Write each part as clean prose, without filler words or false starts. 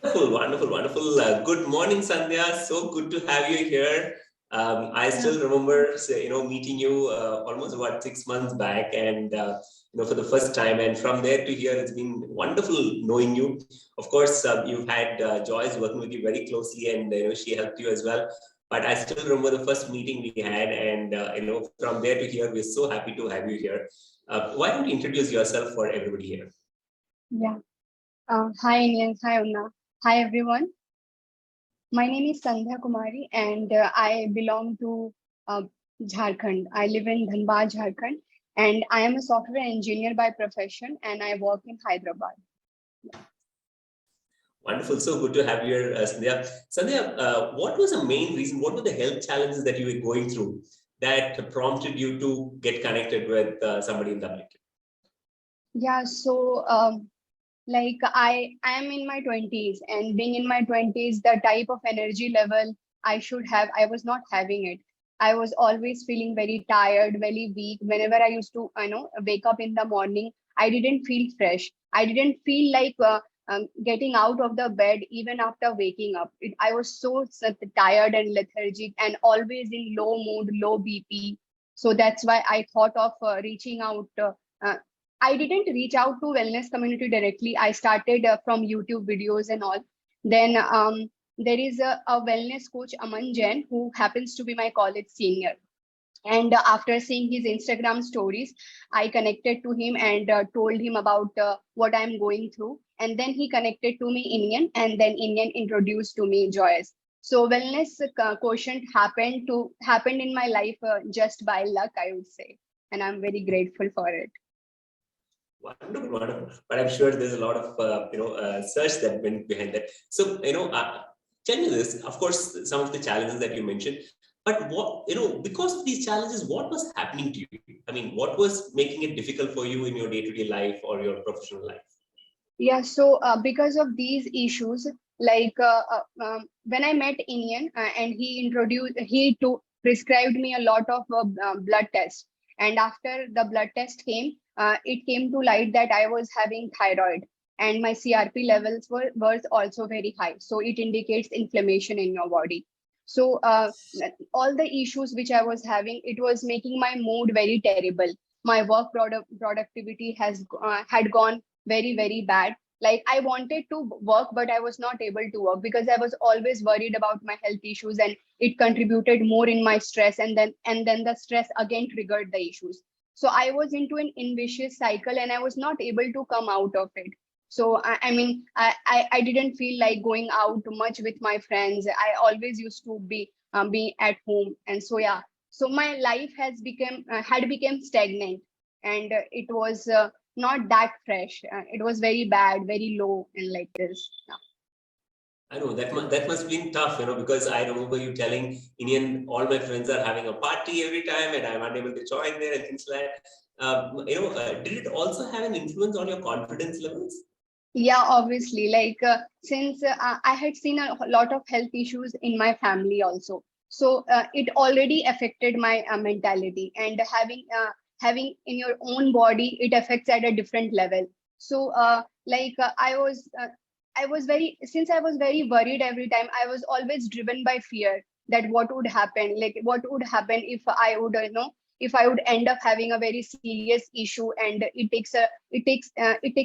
Wonderful, wonderful, wonderful. Good morning, Sandhya. So good to have you here. I Yeah, still remember, meeting you almost about 6 months back, and for the first time. And from there to here, it's been wonderful knowing you. Of course, you've had Joyce working with you very closely, and she helped you as well. But I still remember the first meeting we had, and from there to here, we're so happy to have you here. Why don't you introduce yourself for everybody here? yeah. Hi, Indians. Hi, Unna. Hi, everyone. My name is Sandhya Kumari, and I belong to Jharkhand. I live in Dhanbad, Jharkhand, and I am a software engineer by profession, and I work in Hyderabad. Wonderful. So good to have you here, Sandhya. Sandhya, what was the main reason? What were the health challenges that you were going through that prompted you to get connected with somebody in WQ? Yeah, so like I am in my 20s, and being in my 20s, the type of energy level I should have, I was not having it. I was always feeling very tired, very weak. Whenever I used to wake up in the morning, I didn't feel fresh. I didn't feel like getting out of the bed even after waking up. I was so tired and lethargic and always in low mood, low BP. So that's why I thought of reaching out. Uh, I didn't reach out to wellness community directly. I started from YouTube videos and all. Then there is a wellness coach, Aman Jain, who happens to be my college senior. And after seeing his Instagram stories, I connected to him and told him about what I'm going through. And then he connected to me Indian, and then Indian introduced to me Joyce. So wellness quotient happened in my life just by luck, I would say, and I'm very grateful for it. Wonderful, wonderful. But I'm sure there's a lot of search that went behind that. So tell me this. Of course, some of the challenges that you mentioned, but what because of these challenges, what was happening to you? I mean, what was making it difficult for you in your day-to-day life or your professional life? Yeah, so because of these issues, like when I met Indian and he prescribed me a lot of blood tests. And after the blood test came, it came to light that I was having thyroid and my CRP levels were also very high. So it indicates inflammation in your body. So all the issues which I was having, it was making my mood very terrible. My productivity had gone very bad. Like I wanted to work, but I was not able to work because I was always worried about my health issues, and it contributed more in my stress, and then the stress again triggered the issues. So I was into an vicious cycle, and I was not able to come out of it. So I didn't feel like going out much with my friends. I always used to be at home, and so yeah, so my life had become stagnant, and it was not that fresh. It was very bad, very low, and like this. Yeah. I know that must have been tough, because I remember you telling Indian, all my friends are having a party every time, and I'm unable to join there and things like that. Did it also have an influence on your confidence levels? Yeah, obviously. Like since I had seen a lot of health issues in my family also, so it already affected my mentality. And having in your own body, it affects at a different level. So I was very since I was very worried every time. I was always driven by fear that what would happen, like what would happen if I would if I would end up having a very serious issue, and it takes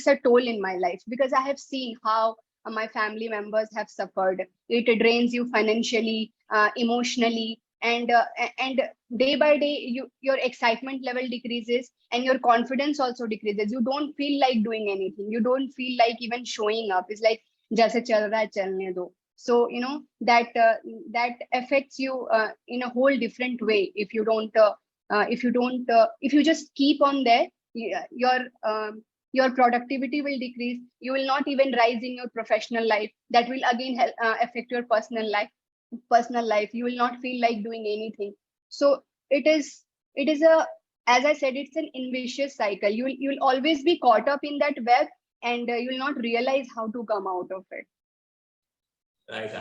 a toll in my life because I have seen how my family members have suffered. It drains you financially, emotionally, and day by day your excitement level decreases and your confidence also decreases. You don't feel like doing anything. You don't feel like even showing up. It's like jaise chal raha hai chalne do. So that affects you in a whole different way if you just keep on there. Your your productivity will decrease. You will not even rise in your professional life. That will again affect your personal life. You will not feel like doing anything. So it is a, as I said, it's an vicious cycle. You'll always be caught up in that web, and you will not realize how to come out of it. Right,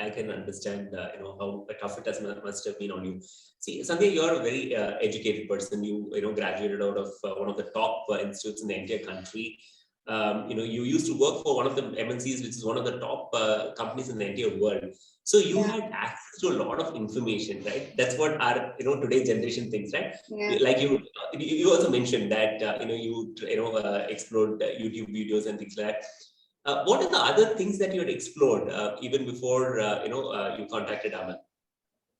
I can understand, how tough it must have been on you. See, Sandhya, you're a very educated person. You graduated out of one of the top institutes in the entire country. you used to work for one of the MNCs, which is one of the top companies in the entire world. So you had access to a lot of information, right? That's what our today's generation thinks, right? Like you also mentioned that you explored YouTube videos and things like that. What are the other things that you had explored even before you contacted Aman?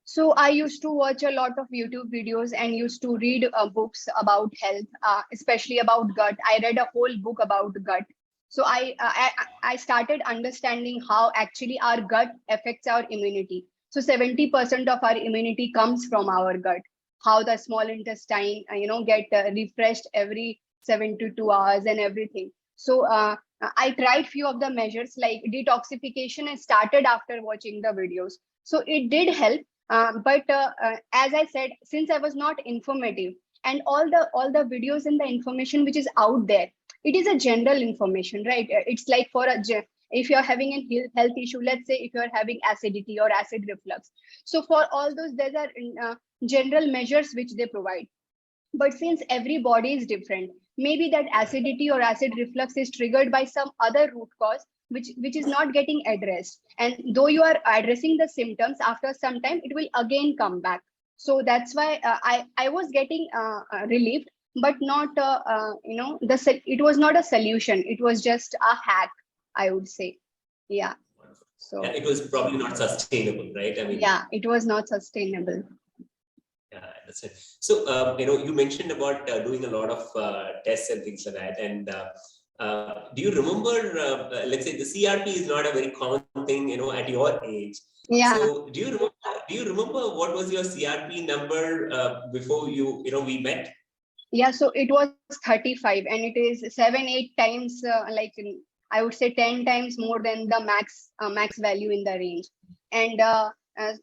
So I used to watch a lot of YouTube videos and used to read books about health, especially about gut. I read a whole book about gut. So I started understanding how actually our gut affects our immunity. So 70% of our immunity comes from our gut. How the small intestine, get refreshed every 7 to 2 hours and everything. So I tried few of the measures like detoxification and started after watching the videos. So it did help, but as I said, since I was not informative, and all the videos and the information which is out there, it is a general information, right? It's like if you're having a health issue, let's say if you're having acidity or acid reflux, so for all those there are general measures which they provide. But since every body is different, maybe that acidity or acid reflux is triggered by some other root cause which is not getting addressed, and though you are addressing the symptoms, after some time it will again come back. So that's why I was getting relieved, but not it was not a solution, it was just a hack, I would say. Yeah. So and it was probably not sustainable, right? I mean, yeah, it was not sustainable. Yeah, that's it. So, you mentioned about doing a lot of tests and things like that. And do you remember, let's say the CRP is not a very common thing, at your age. Yeah. So do you remember what was your CRP number before we met? Yeah, so it was 35 and it is 7-8 times, I would say 10 times more than the max value in the range. And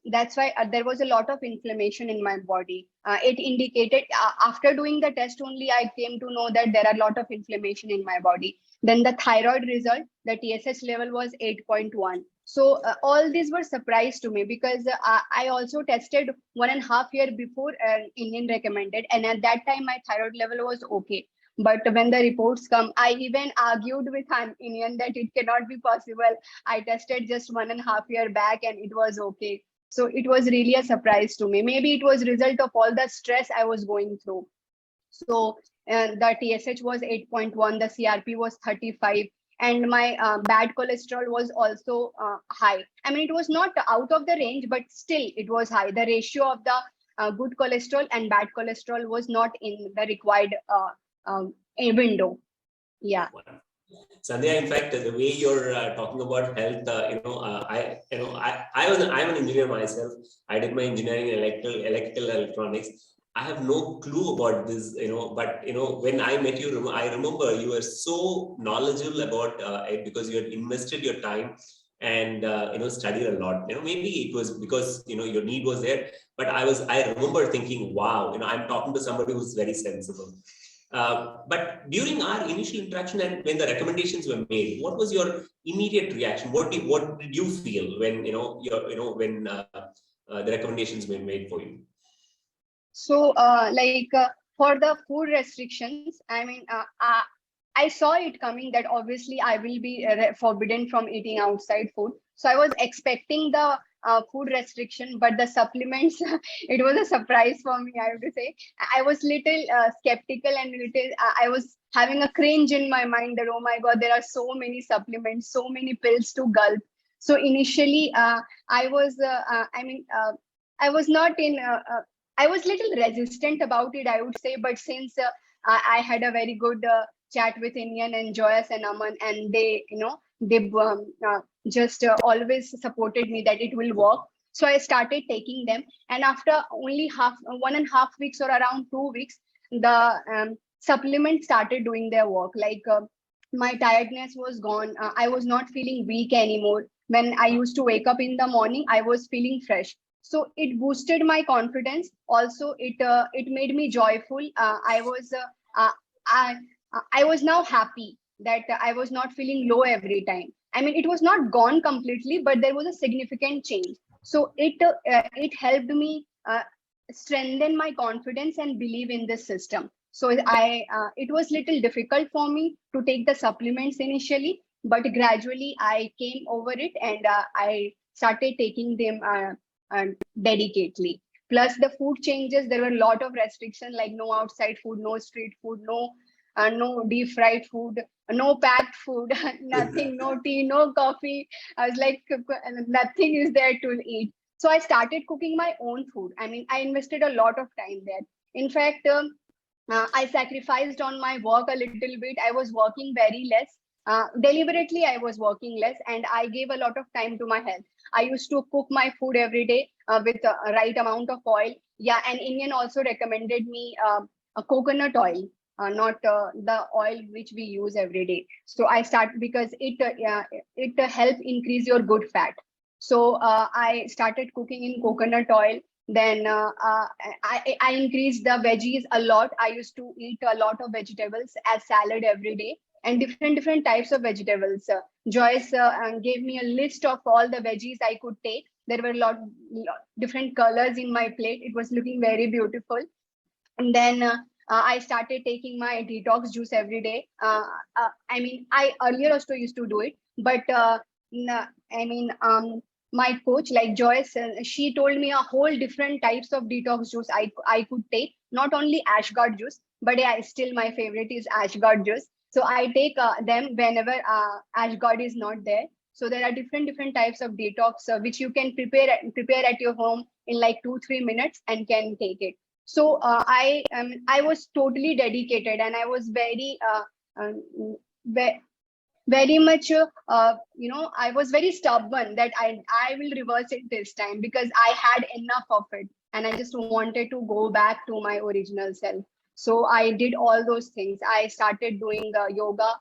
that's why there was a lot of inflammation in my body. It indicated after doing the test only, I came to know that there are a lot of inflammation in my body. Then the thyroid result, the TSH level was 8.1. So all these were surprise to me because I also tested 1.5 years before Indian recommended, and at that time my thyroid level was okay. But when the reports come, I even argued with an Indian that it cannot be possible. I tested just 1.5 years back and it was okay. So it was really a surprise to me. Maybe it was result of all the stress I was going through. So the TSH was 8.1, the CRP was 35, and my bad cholesterol was also high. I mean, it was not out of the range, but still it was high. The ratio of the good cholesterol and bad cholesterol was not in the required window. Yeah. Sandhya, in fact, the way you're talking about health, I'm an engineer myself. I did my engineering in electrical electronics. I have no clue about this, but when I met you, I remember you were so knowledgeable about it because you had invested your time and studied a lot. Maybe it was because your need was there, but I remember thinking, wow, I'm talking to somebody who's very sensible. But during our initial interaction and when the recommendations were made, what was your immediate reaction? What did you feel when when the recommendations were made for you? So, for the food restrictions, I mean, I saw it coming that obviously I will be forbidden from eating outside food. So I was expecting the food restriction, but the supplements, it was a surprise for me, I have to say. I was little skeptical and I was having a cringe in my mind that, oh my God, there are so many supplements, so many pills to gulp. So initially, I was, I was not in, I was little resistant about it, I would say, but since I had a very good chat with Indian and Joyous and Aman, and they, they just always supported me that it will work. So I started taking them, and after only 1.5 weeks or around 2 weeks, the supplements started doing their work. Like my tiredness was gone. I was not feeling weak anymore. When I used to wake up in the morning, I was feeling fresh. So it boosted my confidence. Also, it made me joyful. I was now happy that I was not feeling low every time. I mean, it was not gone completely, but there was a significant change. So it helped me strengthen my confidence and believe in this system. So it was little difficult for me to take the supplements initially, but gradually I came over it, and I started taking them dedicatedly. Plus the food changes, there were a lot of restrictions, like no outside food, no street food, no deep fried food, no packed food, nothing, no tea, no coffee. I was like, nothing is there to eat. So I started cooking my own food. I mean, I invested a lot of time there. In fact, I sacrificed on my work a little bit. I was working very less. Deliberately, I was working less, and I gave a lot of time to my health. I used to cook my food every day with a right amount of oil. Yeah, and Indian also recommended me a coconut oil, not the oil which we use every day. So I start because it help increase your good fat. So I started cooking in coconut oil. Then I increased the veggies a lot. I used to eat a lot of vegetables as salad every day, and different types of vegetables. Joyce gave me a list of all the veggies I could take. There were lot different colors in my plate. It was looking very beautiful. And then I started taking my detox juice every day. I mean, I earlier also used to do it, but I mean, my coach, like Joyce, she told me a whole different types of detox juice I could take. Not only ashgard juice, but yeah, still my favorite is ashgard juice. So I take them whenever ashgard is not there. So there are different types of detox which you can prepare at your home in like 2-3 minutes and can take it. So I was totally dedicated, and I was um, ve- very much I was very stubborn that I will reverse it this time, because I had enough of it, and I just wanted to go back to my original self. So I did all those things. I started doing yoga,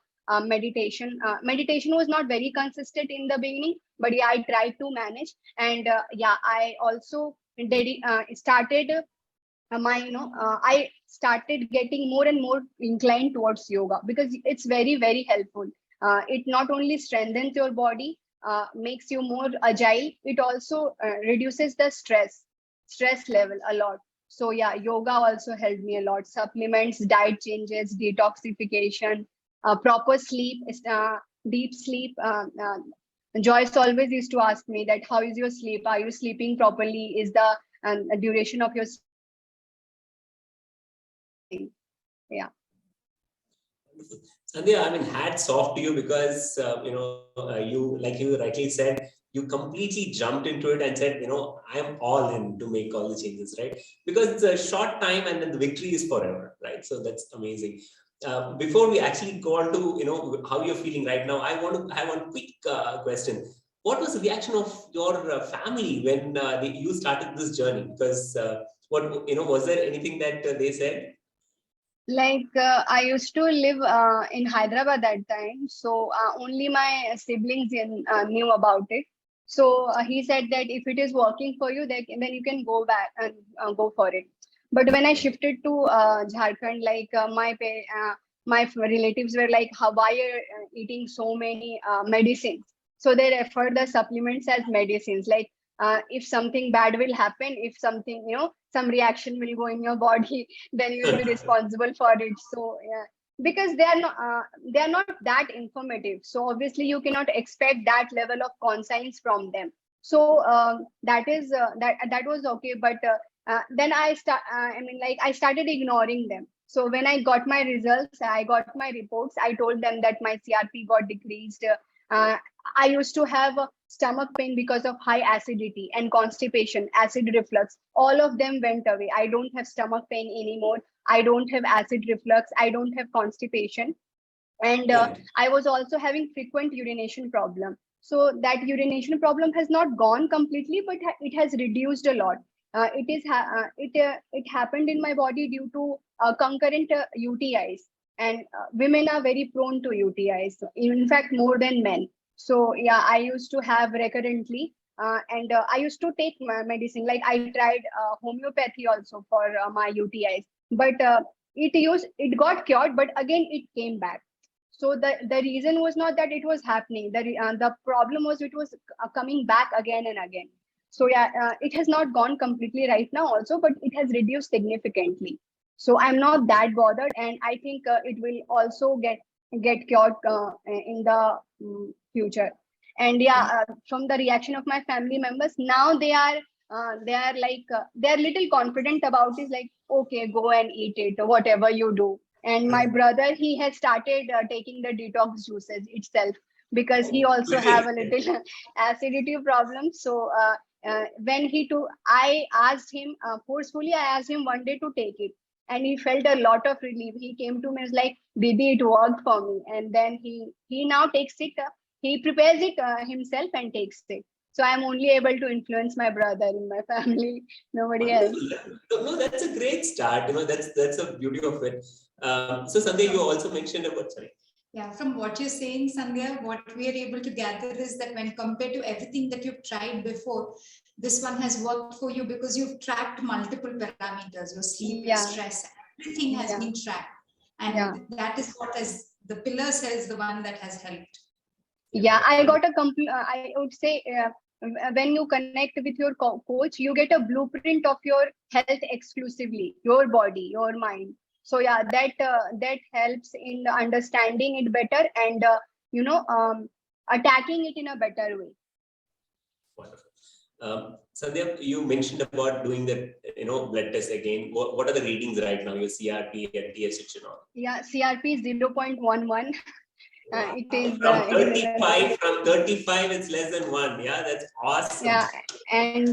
meditation was not very consistent in the beginning, but yeah, I tried to manage. And yeah, I also started my I started getting more and more inclined towards yoga, because it's very helpful. It not only strengthens your body, makes you more agile, it also reduces the stress level a lot. So yeah, yoga also helped me a lot. Supplements, diet changes, detoxification, proper sleep, deep sleep. Joyce always used to ask me that, how is your sleep? Are you sleeping properly? Is the duration of your sleep? Yeah. Sandhya, I mean, hats off to you because you, like you rightly said, you completely jumped into it and said, I am all in to make all the changes, right? Because it's a short time and then the victory is forever, right? So that's amazing. Before we actually go on to how you're feeling right now, I want to have one quick question. What was the reaction of your family when you started this journey? Because what was there anything that they said? Like I used to live in Hyderabad that time, so only my siblings knew about it. So he said that if it is working for you, then you can go back and go for it. But when I shifted to Jharkhand, like my relatives were like, "How, why are eating so many medicines?" So they refer the supplements as medicines. Like if something bad will happen, if something some reaction will go in your body, then you will be responsible for it. So yeah, because they are not that informative, so obviously you cannot expect that level of conscience from them. So that is that was okay. But then I mean, like, I started ignoring them. So when I got my results, I got my reports, I told them that my CRP got decreased. uh, I used to have stomach pain because of high acidity and constipation, acid reflux. All of them went away. I don't have stomach pain anymore. I don't have acid reflux. I don't have constipation. And Right. I was also having frequent urination problem. So that urination problem has not gone completely, but it has reduced a lot. It happened in my body due to concurrent UTIs, and women are very prone to UTIs, in fact more than men. So yeah, I used to have recurrently, and I used to take my medicine. Like I tried homeopathy also for my UTIs, but it got cured, but again it came back. So the reason was not that it was happening. The problem was it was coming back again and again. So yeah, it has not gone completely right now also, but it has reduced significantly. So I'm not that bothered, and I think it will also get cured in the future. And yeah, from the reaction of my family members, now they are like they're little confident about it, like, okay, go and eat it or whatever you do. And my brother, he has started taking the detox juices itself, because he also have a little acidity problem. So when he took, I asked him forcefully, I asked him one day to take it, and he felt a lot of relief. He came to me, was like, Didi, it worked for me. And then he now takes it, he prepares it himself and takes it. So I'm only able to influence my brother in my family, nobody else. Wonderful. No, that's a great start. That's a beauty of it. So Sandhya, you also mentioned about, sorry. Yeah, from what you're saying, Sandhya, what we are able to gather is that when compared to everything that you've tried before, this one has worked for you because you've tracked multiple parameters, your sleep, your stress, everything has been tracked. And that is what is the pillar cells, the one that has helped. Yeah, I got a I would say when you connect with your coach, you get a blueprint of your health exclusively, your body, your mind. So yeah, that helps in understanding it better, and you know attacking it in a better way. Wonderful. Sandhya, you mentioned about doing the blood test again. What are the readings right now? Your CRP and TSH and all. Yeah, CRP is 0.11. Wow. It is From 35, it's less than 1. Yeah, that's awesome. Yeah, and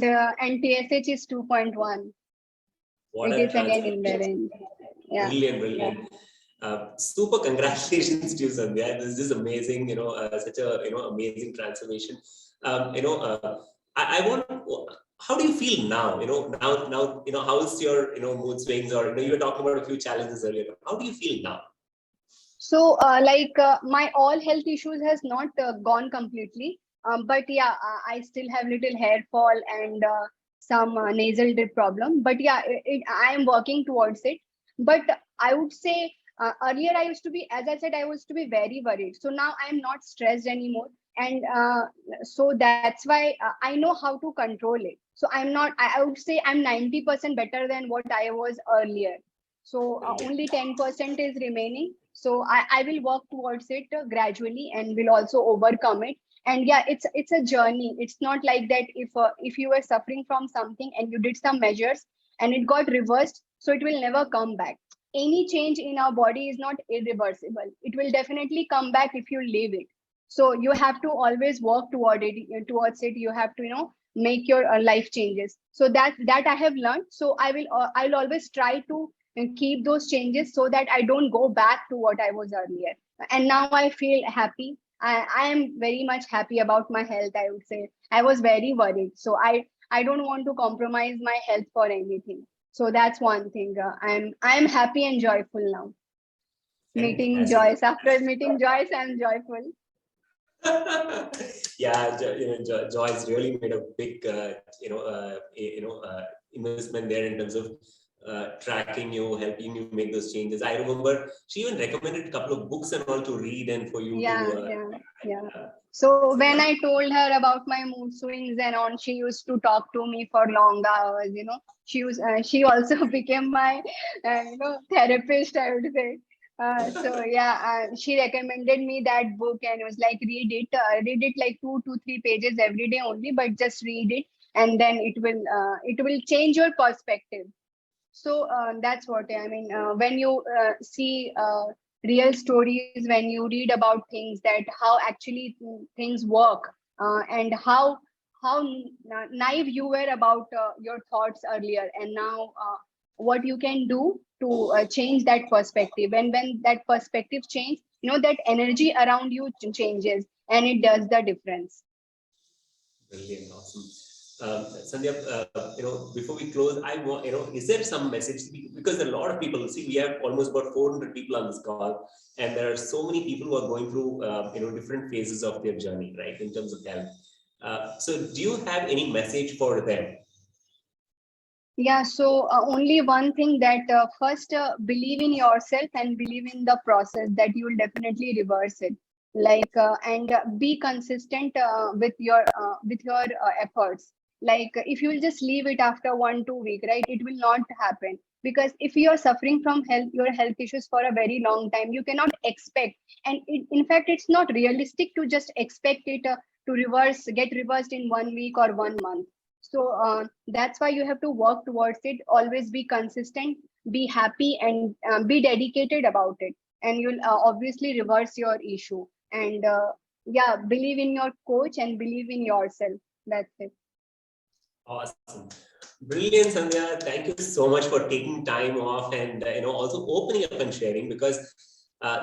TSH is 2.1. What It a is again in the transformation. range. Yeah. Brilliant. Super congratulations to you, Sandhya. This is amazing. Such a amazing transformation. I want. How do you feel now? Now. How's your mood swings, or you were talking about a few challenges earlier. How do you feel now? So, my all health issues has not gone completely, but yeah, I still have little hair fall and some nasal drip problem. But yeah, I am working towards it. But I would say earlier I used to be, as I said, I used to be very worried. So now I am not stressed anymore, and so that's why I know how to control it. So I'm not. I would say I'm 90% better than what I was earlier. So only 10% is remaining. So I will work towards it gradually, and will also overcome it. And yeah, it's a journey. It's not like that if you were suffering from something and you did some measures and it got reversed, so it will never come back. Any change in our body is not irreversible. It will definitely come back if you leave it. So you have to always work towards it. You have to make your life changes. So that I have learned. So I'll always try to and keep those changes so that I don't go back to what I was earlier. And now I feel happy. I am very much happy about my health, I would say. I was very worried. So I don't want to compromise my health for anything. So that's one thing. I'm happy and joyful now. Meeting Fantastic. Joyce. After meeting Joyce, I'm joyful. Yeah, Joyce really made a big, investment there in terms of tracking you, helping you make those changes. I remember she even recommended a couple of books and all to read and for you Yeah. So when I told her about my mood swings and on, she used to talk to me for long hours. She also became my therapist, I would say. So yeah, she recommended me that book and was like, read it like 2 to 3 pages every day only, but just read it, and then it will change your perspective. So that's what I mean. When you see real stories, when you read about things, that how actually things work, and how naive you were about your thoughts earlier, and now what you can do to change that perspective. And when that perspective change, that energy around you changes, and it does the difference. Brilliant, awesome. Sandhya, before we close, I want, is there some message? Because there are a lot of people, see, we have almost about 400 people on this call, and there are so many people who are going through, different phases of their journey, right, in terms of health. So do you have any message for them? Yeah, so only one thing, that first believe in yourself and believe in the process, that you will definitely reverse it. Like and be consistent with your efforts. Like if you will just leave it after 1-2 weeks, right, it will not happen. Because if you are suffering from your health issues for a very long time, you cannot expect, and in fact it's not realistic to just expect it to get reversed in 1 week or 1 month. So that's why you have to work towards it, always be consistent, be happy, and be dedicated about it, and you'll obviously reverse your issue. And yeah, believe in your coach and believe in yourself. That's it. Awesome. Brilliant, Sandhya. Thank you so much for taking time off and also opening up and sharing, because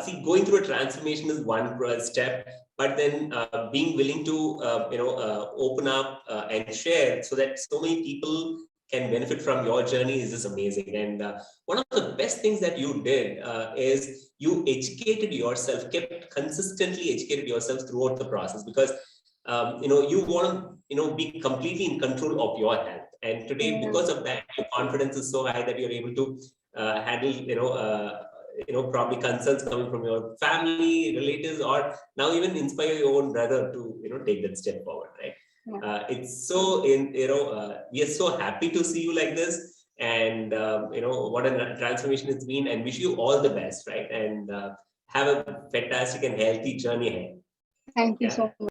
see, going through a transformation is one step, but then being willing to open up and share so that so many people can benefit from your journey is just amazing. And one of the best things that you did is you educated yourself, kept consistently educated yourself throughout the process, because you want to be completely in control of your health. And today, because of that, your confidence is so high that you're able to handle probably concerns coming from your family, relatives, or now even inspire your own brother to take that step forward, right? It's so we are so happy to see you like this, and what a transformation it's been, and wish you all the best, right? And have a fantastic and healthy journey ahead. Thank you so much.